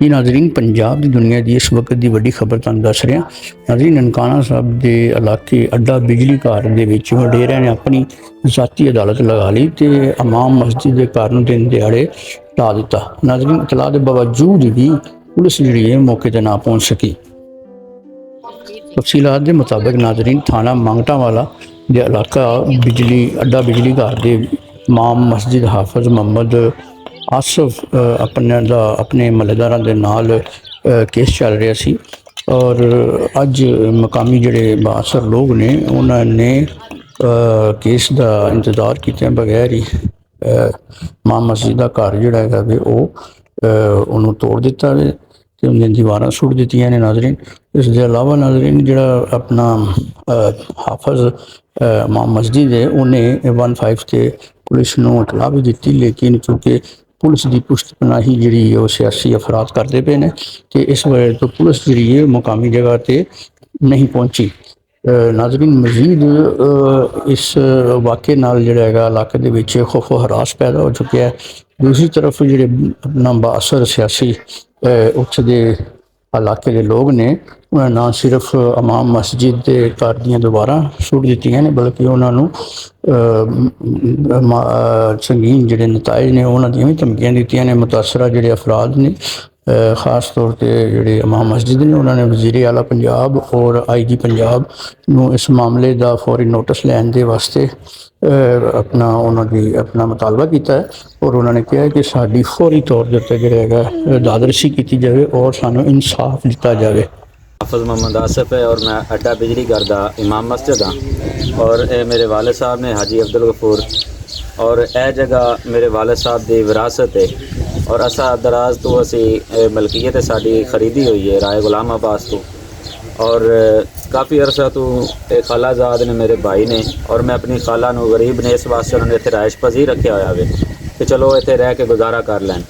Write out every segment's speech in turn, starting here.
जी नाजरीन, पंजाब की दुनिया की इस वक्त की वड्डी खबर तुहानूं दस रहा। नाजरीन, ननकाना साहब के इलाके अड्डा बिजली घर के वडेरिया ने अपनी जाती अदालत लगा ली तो इमाम मस्जिद के घर नूं दिन दिहाड़े ढा दिता। नाजरीन, इतलाह के बावजूद भी पुलिस जी मौके पर ना पहुँच सकी। तफसीलात के मुताबिक नाजरीन, थाना मंगटा वाला जो इलाका बिजली अड्डा बिजली घर के इमाम मस्जिद हाफिज मोहम्मद आसफ अपने महल्लेदारां दे नाल केस चल रहा सी और अज मकामी जोड़े बासर लोग ने उन्होंने केस का इंतजार किए बगैर ही इमाम मस्जिद का घर जोड़ा है वो तोड़ दिता है तो उन्हें दीवार सुट दित्तियां ने। नाजरीन, इसके अलावा नाजरीन जोड़ा अपना हाफिज इमाम मस्जिद है उन्हें 15 से पुलिस नूं इतला भी दी, लेकिन चूँकि पुलिस की पुष्टपनाही जी सियासी अफराद करते पे ने तो इस वजह तो पुलिस जी मुकामी जगह पर नहीं पहुँची। नाजरीन, मजीद इस वाक़े नाल जिहड़ा हैगा इलाके दे विच खौफो हरास पैदा हो चुका है। दूसरी तरफ जिहड़े अपना बासर सियासी उत्थे दे इलाके के लोग ने उन्होंने ना सिर्फ इमाम मस्जिद के घर दियाँ दीवारां सुट दित्तियां ने बल्कि उन्होंने संगीन जिहड़े नताइज ने उन्होंने भी धमकियां दित्तियां ने। मुतासरा जिहड़े अफराद ने खास तौर पर जिहड़े इमाम मस्जिद ने उन्होंने वज़ीर आला पंजाब और IG पंजाब नूं इस मामले का फौरी नोटिस लैन दे वास्ते अपना मुतालबा किया है और उन्होंने कहा कि साड़ी फौरी तौर पर जो दादरसी की जाए और सानू इंसाफ दिता जाए। हाफिज मोहम्मद आसफ है और मैं अड्डा बिजली घर का इमाम मस्जिद हाँ और ये मेरे वाले साहब ने हाजी अब्दुल गफूर और यह जगह मेरे वाले साहब की विरासत है और असा दराज तो असी मलकीयत साड़ी खरीदी हुई है राय गुलाम अब्बास तो और काफ़ी अरसा तो खालाजाद ने मेरे भाई ने और मैं अपनी खाला नूं गरीब ने इस वास्ते उन्होंने इतने राइश पजीर रखा हुआ है कि चलो इतने रह के गुजारा कर लैन,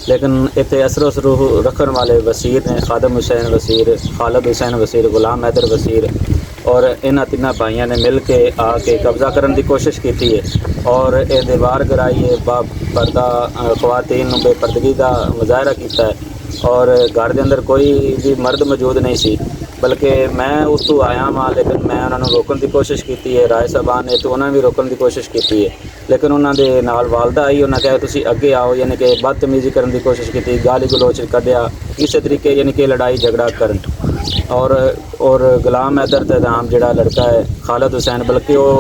लेकिन इतने असरो सरूह रखने वाले वसीर ने खादम हुसैन वसीर, खालिद हुसैन वसीर, गुलाम हैदर वसीर और इन्हां तिन्हां भाइयों ने मिल के आके कब्जा करने की कोशिश की है और ये दीवार गिराई है पर्दा ख़वातीन बेपर्दगी का मुजाहरा किया है और घर के अंदर कोई भी मर्द मौजूद नहीं सी बल्कि मैं उतों आया वहाँ, लेकिन मैं उन्होंने रोकने की कोशिश की है। राय साहबान ने तो उन्होंने भी रोकने की कोशिश की है, लेकिन उन्होंने नाल वालदा आई उन्हें कहा तुसी अगे आओ, यानी कि बदतमीजी करने की कोशिश की, गाली गलोच कढ़िया इस तरीके यानी कि लड़ाई झगड़ा कर और गुलाम हैदर का नाम जोड़ा लड़का है खालिद हुसैन बल्कि वो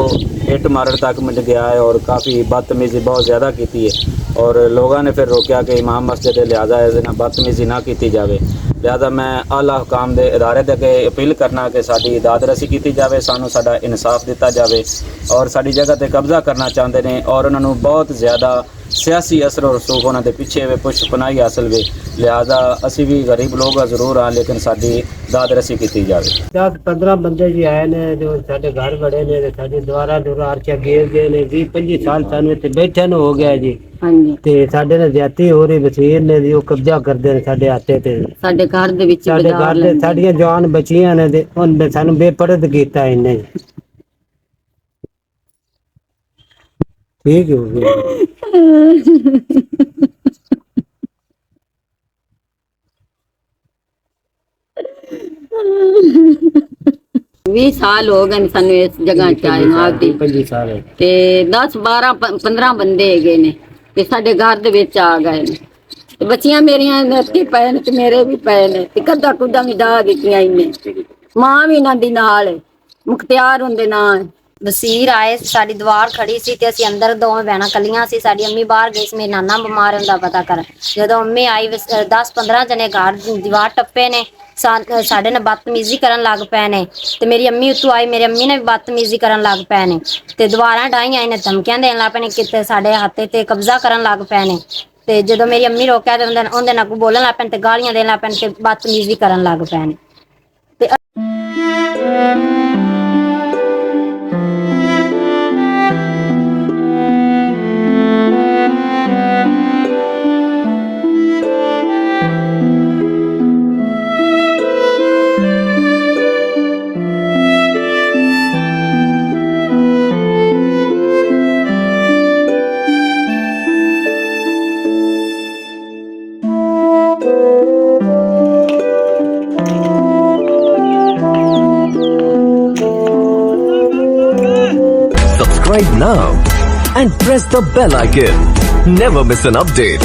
इट मारन तक मिल गया है और काफ़ी बदतमीजी बहुत ज़्यादा की है और लोगों ने फिर रोकया कि इमाम मस्जिद लिहाजा बदतमीजी ना की जाए। लिहाजा मैं आला हुकाम के इदारे के अगे अपील करना कि साड़ी दादरसी की जाए, सानू साडा इंसाफ दिता जाए और साड़ी जगह पर कब्जा करना चाहते हैं और उन्होंने बहुत ज़्यादा सियासी असर और रसूख उन्होंने पिछे वे पुष्टपनाही हासिल वे, लिहाजा असी भी गरीब लोग जरूर हाँ लेकिन साड़ी दादरसी की जाए। 10-15 बंदे जी आए ने जो साढ़े घर बड़े ने साड़ी द्वारा दुरार घेर गए ने 20-25 साल सानू इत्थे बैठे न हो गया जी। ते साडे नाल ज्यादती हो रही वसीर ने जी कब्जा करदे ने साडे हाथे ते साडे घर दे विच साडियां जान बचियां ने ते उन्हें सानू बेपरद कीता इन्ने। ठीक हो गया 20 साल हो गए सानू इस जगह च आए आपदी 25 साल ते 10-12-15 बंदे हैगे ने ते साडे घर दे विच आ गए ने ते बच्चियां मेरियां नत्ती पए ने ते मेरे भी पए ने ते कद्दा कुद्दा भी ढा दित्तियां इन्ने। मां भी इन्हां दी नाल मुख्तियार हुंदे नाल वसीर आए साड़ी दीवार खड़ी सी ते असीं अंदर दोवें भैणां कलियां सी साडी अम्मी बाहर गई सी मेरी नाना बीमार हुंदा पता कर जदों अम्मी आई 10-15 जने घर दीवार टप्पे ने साडे नाल बदतमीजी करन लग पे ने ते मेरी अम्मी उत्तों आई मेरी अम्मी ने भी बदतमीजी करन लग पे ने ते दीवारां ढाईयां इन्हें धमकियां देन लग पे ने कि साडे हाथे ते कब्जा करन लग पे ने ते जदों मेरी अम्मी रोकया ते उंदे नाल बोलन लग पे ते गालियां देन लग पे ते बदतमीजी करन लग पे ने। now and press the bell icon. Never miss an update.